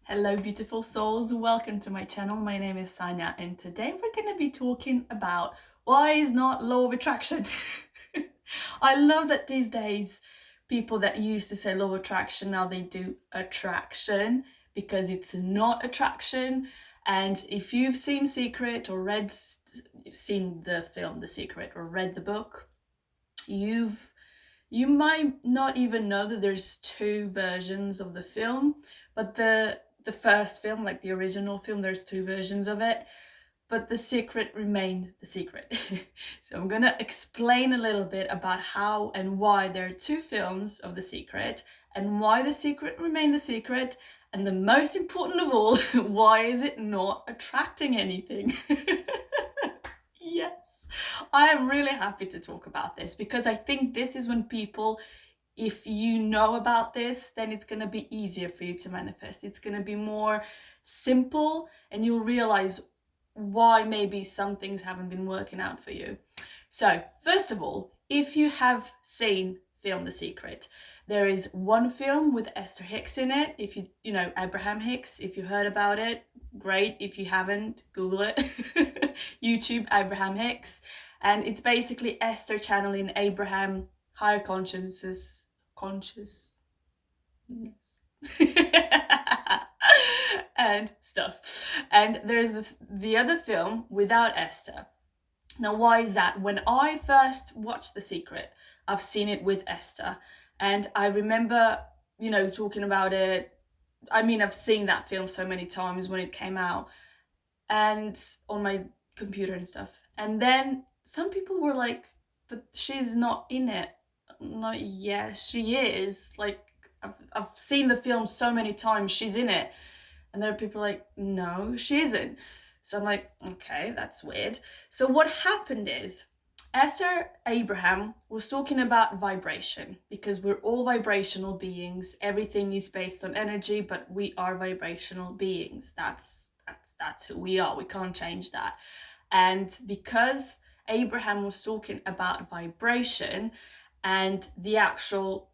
Hello beautiful souls, welcome to my channel. My name is Sanja and today we're going to be talking about why is not law of attraction. I love that these days people that used to say law of attraction, now they do attraction because it's not attraction. And if you've seen Secret or seen the film The Secret or read the book, you might not even know that there's two versions of the film, but the first film, like the original film, there's two versions of it, but the secret remained the secret. So I'm gonna explain a little bit about how and why there are two films of the secret and why the secret remained the secret, and the most important of all, why is it not attracting anything? Yes, I am really happy to talk about this because I think this is when people, if you know about this, then it's going to be easier for you to manifest. It's going to be more simple and you'll realize why maybe some things haven't been working out for you. So, first of all, if you have seen film The Secret, there is one film with Esther Hicks in it. If you know Abraham Hicks, if you heard about it, great. If you haven't, Google it. YouTube Abraham Hicks. And it's basically Esther channeling Abraham, higher consciousness. And stuff. And there's the other film without Esther. Now, why is that? When I first watched The Secret, I've seen it with Esther, and I remember, talking about it. I mean, I've seen that film so many times when it came out, and on my computer and stuff. And then some people were like, "But she's not in it." I'm like, yeah, she is. Like, I've seen the film so many times. She's in it. And there are people like, no, she isn't. So I'm like, okay, that's weird. So what happened is Esther Abraham was talking about vibration because we're all vibrational beings. Everything is based on energy, but we are vibrational beings. That's who we are. We can't change that. And because Abraham was talking about vibration and the actual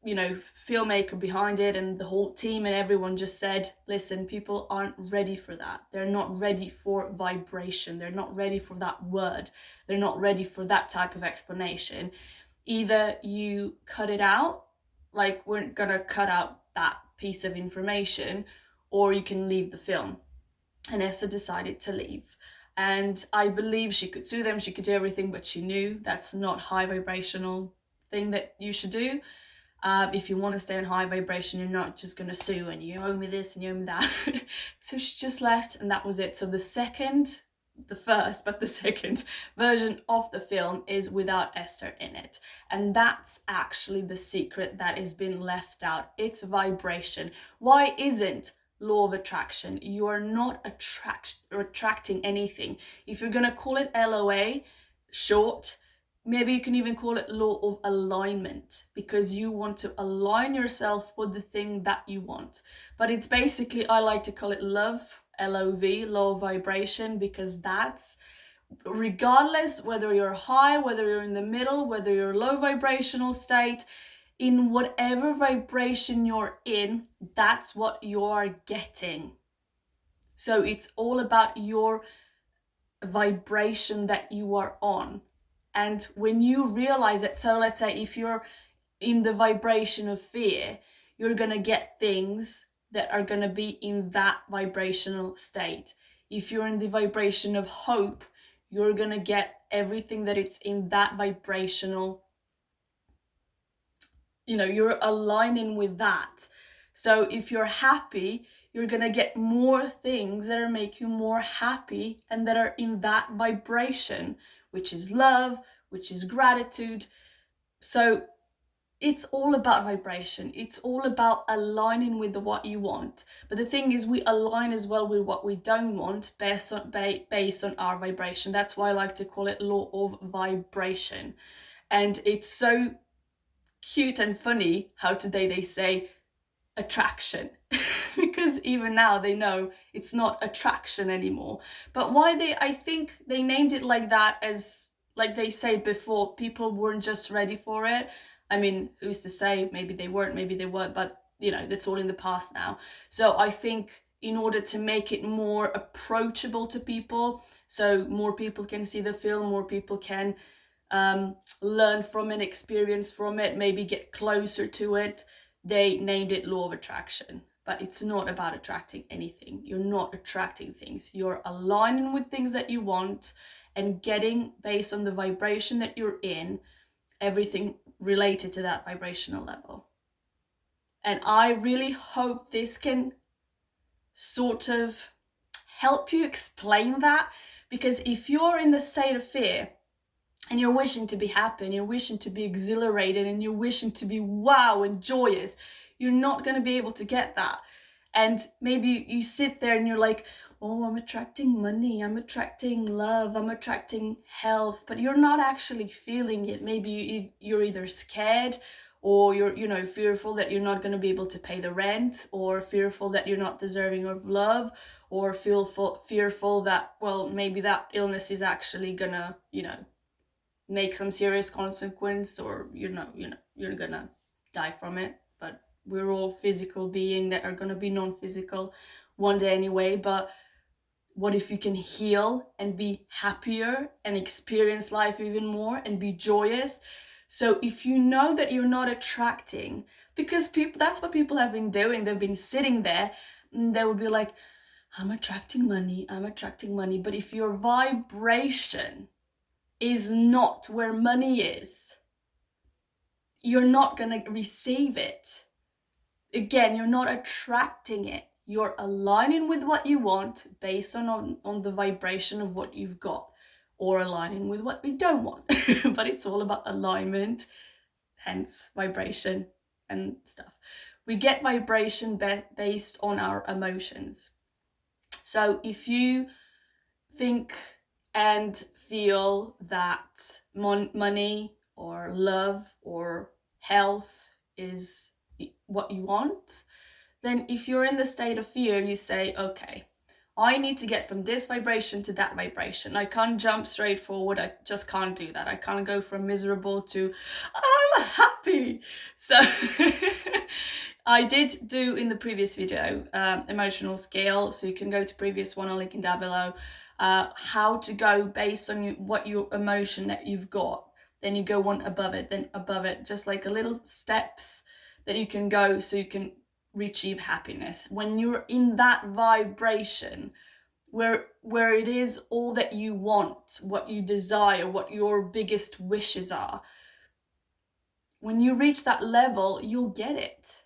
filmmaker behind it and the whole team and everyone just said, listen, people aren't ready for that. They're not ready for vibration. They're not ready for that word. They're not ready for that type of explanation. Either you cut it out, like we're gonna cut out that piece of information, or you can leave the film. And Esther decided to leave. And I believe she could sue them, she could do everything, but she knew that's not high vibrational thing that you should do. If you want to stay in high vibration, you're not just going to sue and you owe me this and you owe me that. So she just left and that was it. So the second version of the film is without Esther in it. And that's actually the secret that has been left out. It's vibration. Why isn't law of attraction? You are not attracting anything. If you're going to call it LOA, short, maybe you can even call it law of alignment, because you want to align yourself with the thing that you want. But it's basically, I like to call it love, LOV, low vibration, because that's, regardless whether you're high, whether you're in the middle, whether you're low vibrational state, in whatever vibration you're in, that's what you're getting. So it's all about your vibration that you are on. And when you realize it, so let's say if you're in the vibration of fear, you're going to get things that are going to be in that vibrational state. If you're in the vibration of hope, you're going to get everything that it's in that vibrational, you're aligning with that. So if you're happy, you're going to get more things that are make you more happy and that are in that vibration, which is love, which is gratitude. So it's all about vibration. It's all about aligning with what you want. But the thing is, we align as well with what we don't want based on our vibration. That's why I like to call it law of vibration. And it's so cute and funny how today they say attraction because even now they know it's not attraction anymore. But I think they named it like that, as like they said before, people weren't just ready for it. I mean, who's to say? Maybe they weren't, maybe they were, but that's all in the past now. So I think in order to make it more approachable to people, so more people can see the film, more people can learn from it, experience from it, maybe get closer to it, they named it Law of Attraction. But it's not about attracting anything. You're not attracting things. You're aligning with things that you want and getting, based on the vibration that you're in, everything related to that vibrational level. And I really hope this can sort of help you explain that, because if you're in the state of fear and you're wishing to be happy and you're wishing to be exhilarated and you're wishing to be wow and joyous, you're not going to be able to get that. And maybe you sit there and you're like, oh, I'm attracting money, I'm attracting love, I'm attracting health, but you're not actually feeling it. Maybe you're either scared, or you're fearful that you're not going to be able to pay the rent, or fearful that you're not deserving of love, or fearful that, well, maybe that illness is actually gonna, make some serious consequence, or you're gonna die from it. But we're all physical beings that are gonna be non-physical one day anyway. But what if you can heal and be happier and experience life even more and be joyous? So if you know that you're not attracting, because that's what people have been doing, they've been sitting there and they would be like, I'm attracting money, I'm attracting money. But if your vibration is not where money is, you're not going to receive it. Again, you're not attracting it. You're aligning with what you want based on the vibration of what you've got, or aligning with what we don't want. But it's all about alignment, hence vibration and stuff. We get vibration based on our emotions. So if you think and feel that money or love or health is what you want, then if you're in the state of fear, you say, okay, I need to get from this vibration to that vibration. I can't jump straight forward. I just can't do that. I can't go from miserable to I'm happy. So I did do in the previous video emotional scale. So you can go to previous one, I'll link in down below. How to go based on what your emotion that you've got. Then you go one above it, then above it, just like a little steps that you can go so you can achieve happiness. When you're in that vibration where it is all that you want, what you desire, what your biggest wishes are, when you reach that level, you'll get it.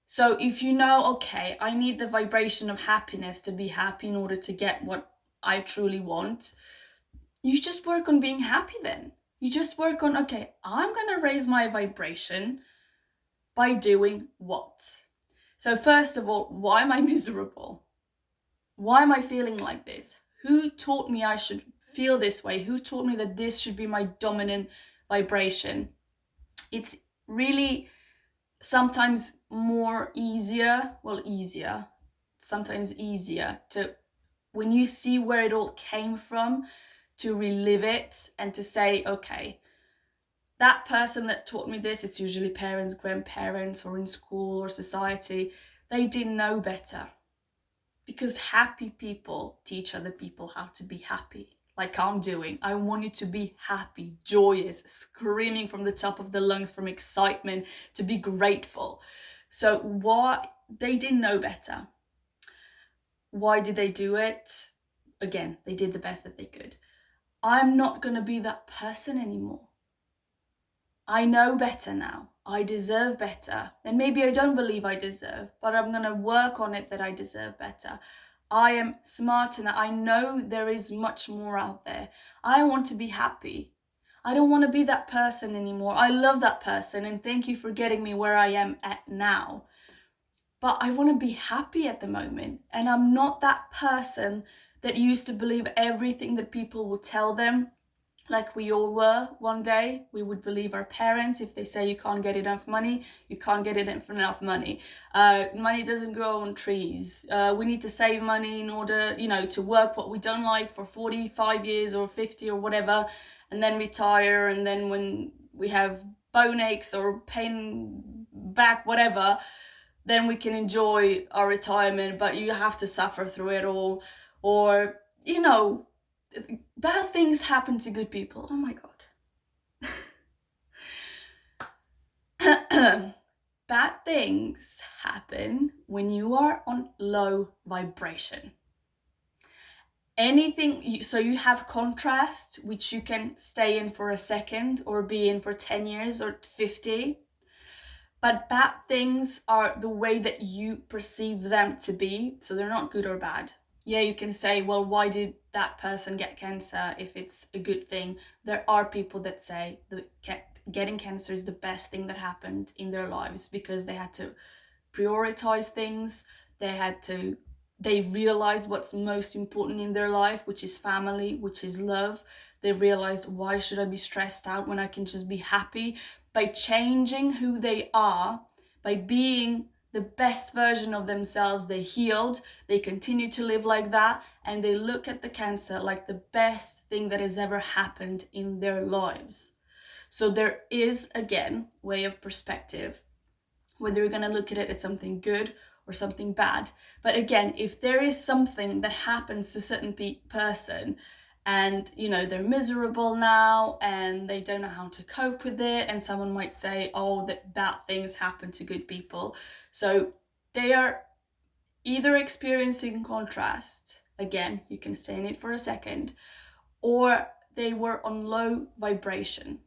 So if you know, okay, I need the vibration of happiness to be happy in order to get what I truly want, you just work on being happy then. You just work on, okay, I'm going to raise my vibration by doing what? So first of all, why am I miserable? Why am I feeling like this? Who taught me I should feel this way? Who taught me that this should be my dominant vibration? It's really sometimes sometimes easier to, when you see where it all came from, to relive it and to say, okay, that person that taught me this, it's usually parents, grandparents, or in school or society, they didn't know better. Because happy people teach other people how to be happy, like I'm doing. I want you to be happy, joyous, screaming from the top of the lungs from excitement, to be grateful. So why they didn't know better? Why did they do it? Again, they did the best that they could. I'm not going to be that person anymore. I know better now. I deserve better. And maybe I don't believe I deserve, but I'm going to work on it that I deserve better. I am smart enough. I know there is much more out there. I want to be happy. I don't want to be that person anymore. I love that person and thank you for getting me where I am at now. But I want to be happy at the moment. And I'm not that person that used to believe everything that people would tell them. Like we all were one day. We would believe our parents. If they say you can't get enough money, you can't get enough money. Money doesn't grow on trees. We need to save money in order, to work what we don't like for 45 years or 50 or whatever, and then retire. And then when we have bone aches or pain back, whatever, then we can enjoy our retirement, but you have to suffer through it all. Or, you know, bad things happen to good people. Oh my God. Bad things happen when you are on low vibration. So you have contrast, which you can stay in for a second or be in for 10 years or 50. But bad things are the way that you perceive them to be. So they're not good or bad. Yeah, you can say, well, why did that person get cancer if it's a good thing? There are people that say that getting cancer is the best thing that happened in their lives because they had to prioritize things. They realized what's most important in their life, which is family, which is love. They realized, why should I be stressed out when I can just be happy? By changing who they are, by being the best version of themselves, they healed, they continue to live like that, and they look at the cancer like the best thing that has ever happened in their lives. So there is, again, way of perspective, whether you're going to look at it as something good or something bad. But again, if there is something that happens to a certain person and, you know, they're miserable now and they don't know how to cope with it, and someone might say, oh, that bad things happen to good people. So they are either experiencing contrast, again, you can stay in it for a second, or they were on low vibration.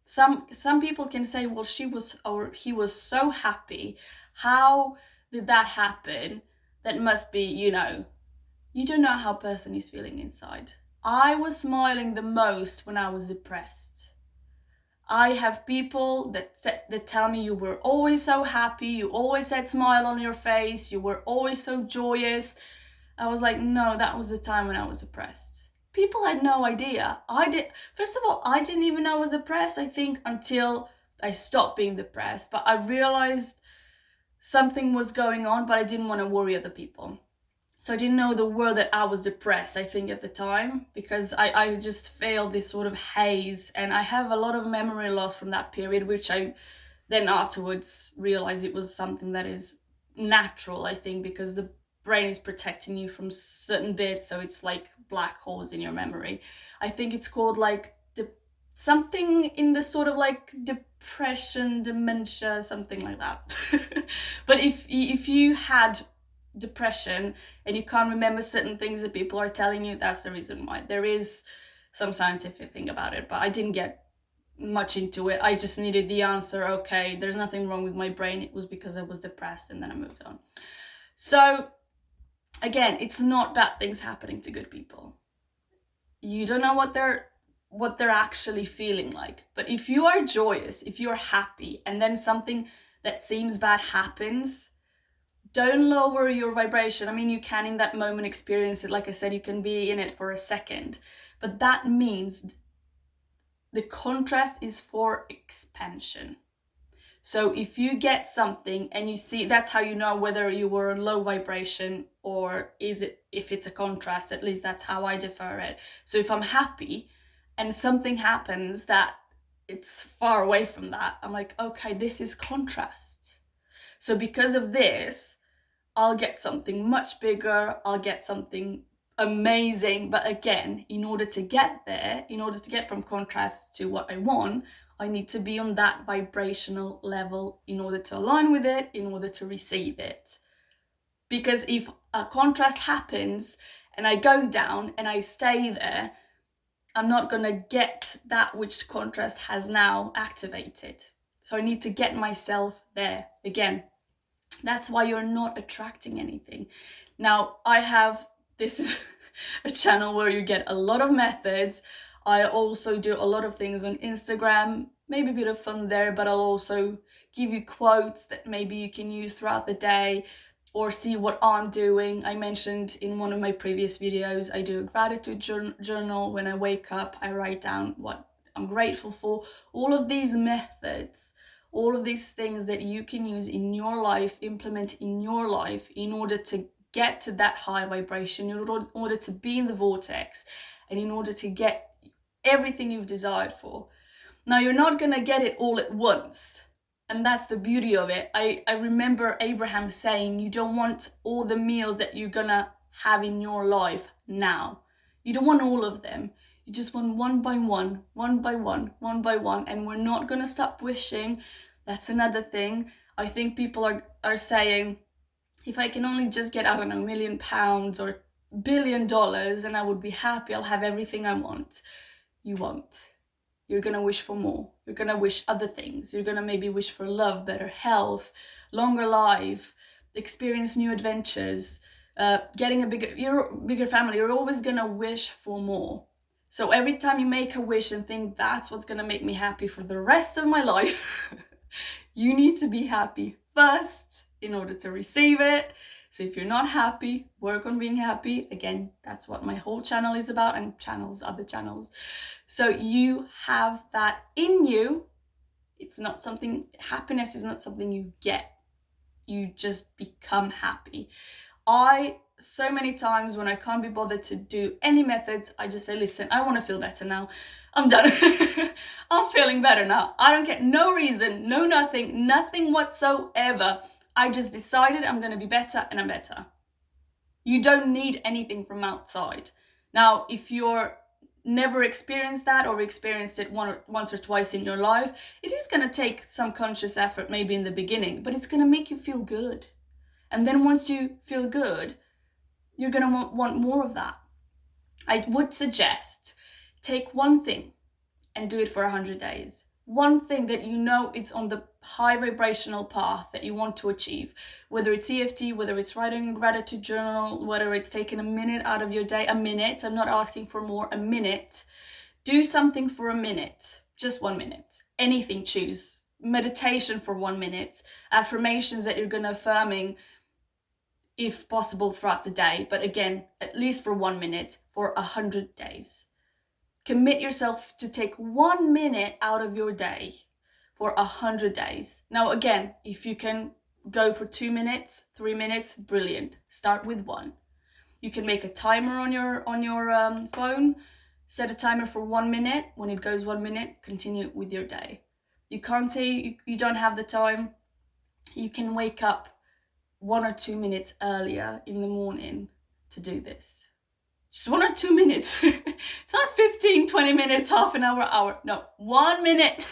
Some people can say, well, she was or he was so happy. How did that happen? That must be, you know, you don't know how a person is feeling inside. I was smiling the most when I was depressed. I have people that tell me you were always so happy, you always had a smile on your face, you were always so joyous. I was like, no, that was the time when I was depressed. People had no idea. First of all, I didn't even know I was depressed, I think, until I stopped being depressed. But I realized something was going on, but I didn't want to worry other people. So I didn't know the word that I was depressed, I think, at the time, because I just felt this sort of haze, and I have a lot of memory loss from that period, which I then afterwards realized it was something that is natural, I think, because the brain is protecting you from certain bits, so it's like black holes in your memory. I think it's called like something in the sort of like depression, dementia, something like that. But if you had depression and you can't remember certain things that people are telling you, that's the reason why. There is some scientific thing about it, but I didn't get much into it. I just needed the answer. Okay, there's nothing wrong with my brain, it was because I was depressed, and then I moved on. So again, it's not bad things happening to good people. You don't know what they're actually feeling like. But if you are joyous, if you're happy, and then something that seems bad happens, don't lower your vibration. I mean, you can in that moment experience it. Like I said, you can be in it for a second, but that means the contrast is for expansion. So if you get something and you see, that's how you know whether you were low vibration or if it's a contrast. At least that's how I defer it. So if I'm happy and something happens that it's far away from that, I'm like, okay, this is contrast. So because of this, I'll get something much bigger, I'll get something amazing. But again, in order to get there, in order to get from contrast to what I want, I need to be on that vibrational level in order to align with it, in order to receive it. Because if a contrast happens and I go down and I stay there, I'm not going to get that which contrast has now activated. So I need to get myself there again. That's why you're not attracting anything. Now, this is a channel where you get a lot of methods. I also do a lot of things on Instagram, maybe a bit of fun there, but I'll also give you quotes that maybe you can use throughout the day or see what I'm doing. I mentioned in one of my previous videos, I do a gratitude journal. When I wake up, I write down what I'm grateful for. All of these methods, all of these things that you can use in your life, implement in your life in order to get to that high vibration, in order to be in the vortex, and in order to get everything you've desired for. Now, you're not going to get it all at once. And that's the beauty of it. I remember Abraham saying, you don't want all the meals that you're gonna have in your life now. You don't want all of them. You just want one by one, one by one, one by one. And we're not gonna stop wishing. That's another thing. I think people are saying, if I can only just get, I don't know, £1,000,000 or $1 billion and I would be happy, I'll have everything I want. You won't. You're gonna wish for more. You're gonna wish other things. You're gonna maybe wish for love, better health, longer life, experience new adventures, getting a bigger family. You're always gonna wish for more. So every time you make a wish and think that's what's gonna make me happy for the rest of my life, you need to be happy first in order to receive it. So if you're not happy, work on being happy. Again, that's what my whole channel is about, and other channels. So you have that in you. It's not something, happiness is not something you get. You just become happy. So many times when I can't be bothered to do any methods, I just say, listen, I want to feel better now. I'm done. I'm feeling better now. I don't get no reason, no nothing whatsoever. I just decided I'm going to be better and I'm better. You don't need anything from outside. Now, if you're never experienced that or experienced it once or twice in your life, it is going to take some conscious effort maybe in the beginning, but it's going to make you feel good. And then once you feel good, you're going to want more of that. I would suggest take one thing and do it for 100 days. One thing that you know it's on the high vibrational path that you want to achieve, whether it's EFT, whether it's writing a gratitude journal, whether it's taking a minute out of your day, a minute, I'm not asking for more, a minute. Do something for a minute, just 1 minute. Anything, choose. Meditation for 1 minute, affirmations that you're going to affirming if possible throughout the day, but again, at least for 1 minute for 100 days. Commit yourself to take 1 minute out of your day for 100 days. Now, again, if you can go for 2 minutes, 3 minutes, brilliant. Start with 1. You can make a timer on your phone. Set a timer for 1 minute. When it goes 1 minute, continue with your day. You can't say you don't have the time. You can wake up 1 or 2 minutes earlier in the morning to do this. Just 1 or 2 minutes. It's not 15, 20 minutes, half an hour. No, 1 minute.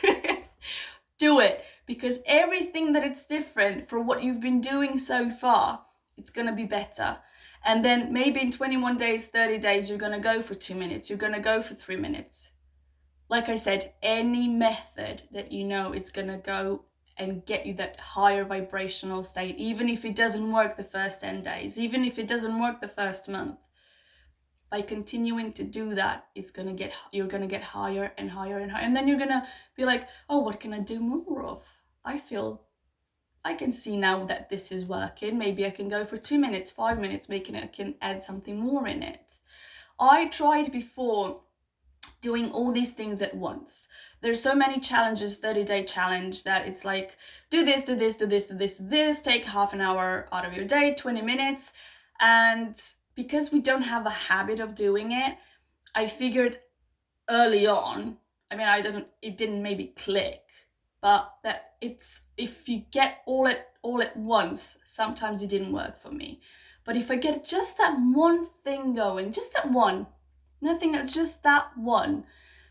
Do it, because everything that it's different for what you've been doing so far, it's going to be better. And then maybe in 21 days, 30 days, you're going to go for 2 minutes. You're going to go for 3 minutes. Like I said, any method that you know it's going to go and get you that higher vibrational state, even if it doesn't work the first 10 days, even if it doesn't work the first month. By continuing to do that, you're gonna get higher and higher and higher, and then you're gonna be like, oh, what can I do more of? I can see now that this is working. Maybe I can go for 2 minutes, 5 minutes, I can add something more in it. I tried before doing all these things at once. There's so many challenges, 30-day challenge, that it's like, do this, do this, do this, do this, do this, take half an hour out of your day, 20 minutes, and because we don't have a habit of doing it, I figured early on, it didn't maybe click, but that it's, if you get all at once, sometimes it didn't work for me. But if I get just that one thing going, just that one, nothing else, just that one,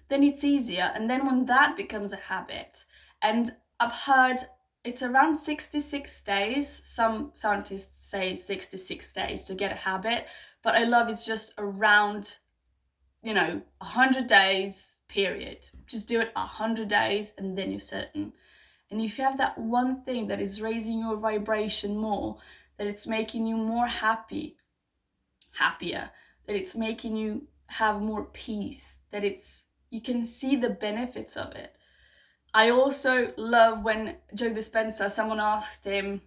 then it's easier. And then when that becomes a habit, and I've heard it's around 66 days. Some scientists say 66 days to get a habit, but I love it's just around, 100 days, period. Just do it 100 days and then you're certain. And if you have that one thing that is raising your vibration more, that it's making you more happier, that it's making you have more peace, that you can see the benefits of it. I also love when Joe Dispenza, someone asked him,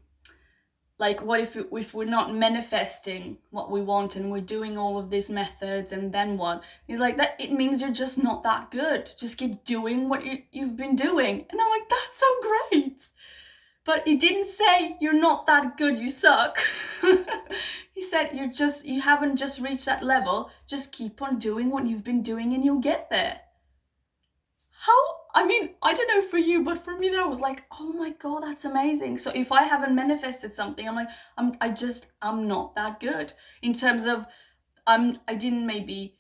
like, what if we're not manifesting what we want and we're doing all of these methods, and then what? He's like, that it means you're just not that good. Just keep doing what you've been doing. And I'm like, that's so great. But he didn't say you're not that good, you suck. He said you haven't just reached that level. Just keep on doing what you've been doing and you'll get there. I mean, I don't know for you, but for me, that was like, oh my God, that's amazing. So if I haven't manifested something, I'm like, I'm not that good in terms of, I didn't maybe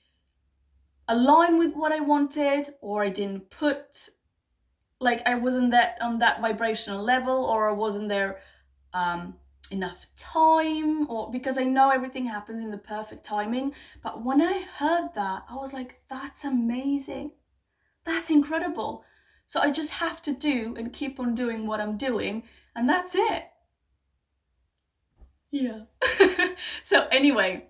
align with what I wanted, or I didn't put, like, I wasn't that on that vibrational level, or I wasn't there enough time, or because I know everything happens in the perfect timing. But when I heard that, I was like, that's amazing. That's incredible. So I just have to do and keep on doing what I'm doing, and that's it. Yeah. So anyway,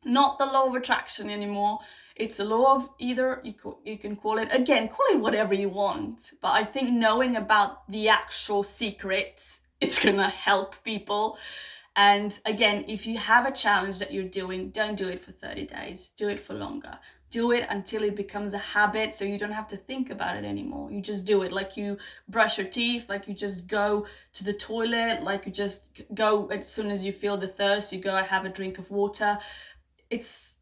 not the law of attraction anymore. It's a law of, either you can call it, again, call it whatever you want. But I think knowing about the actual secrets, it's gonna help people. And again, if you have a challenge that you're doing, don't do it for 30 days. Do it for longer. Do it until it becomes a habit, so you don't have to think about it anymore. You just do it, like you brush your teeth, like you just go to the toilet, like you just go as soon as you feel the thirst, you go have a drink of water. It's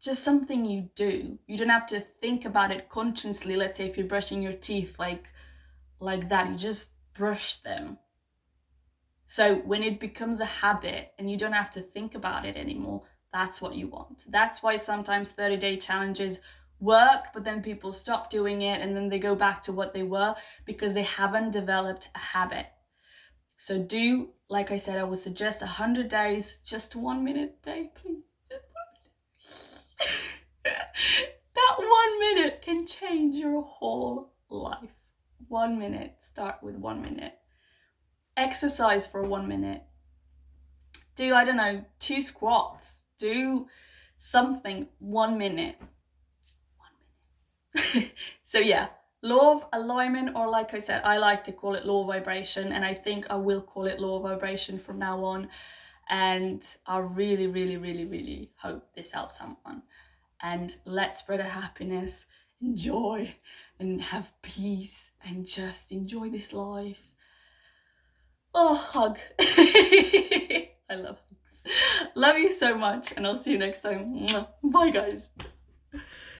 just something you do. You don't have to think about it consciously. Let's say if you're brushing your teeth like that, you just brush them. So when it becomes a habit and you don't have to think about it anymore, that's what you want. That's why sometimes 30-day challenges work, but then people stop doing it and then they go back to what they were, because they haven't developed a habit. So do, like I said, I would suggest 100 days, just 1 minute a day, please. Just 1 minute. That 1 minute can change your whole life. 1 minute. Start with 1 minute. Exercise for 1 minute. Do, I don't know, 2 squats. Do something. 1 minute. 1 minute. So yeah, law of alignment, or like I said, I like to call it law of vibration, and I think I will call it law of vibration from now on. And I really, really, really, really hope this helps someone. And let's spread a happiness, enjoy, and have peace, and just enjoy this life. Oh, hug. I love hugs. Love you so much, and I'll see you next time. Bye, guys.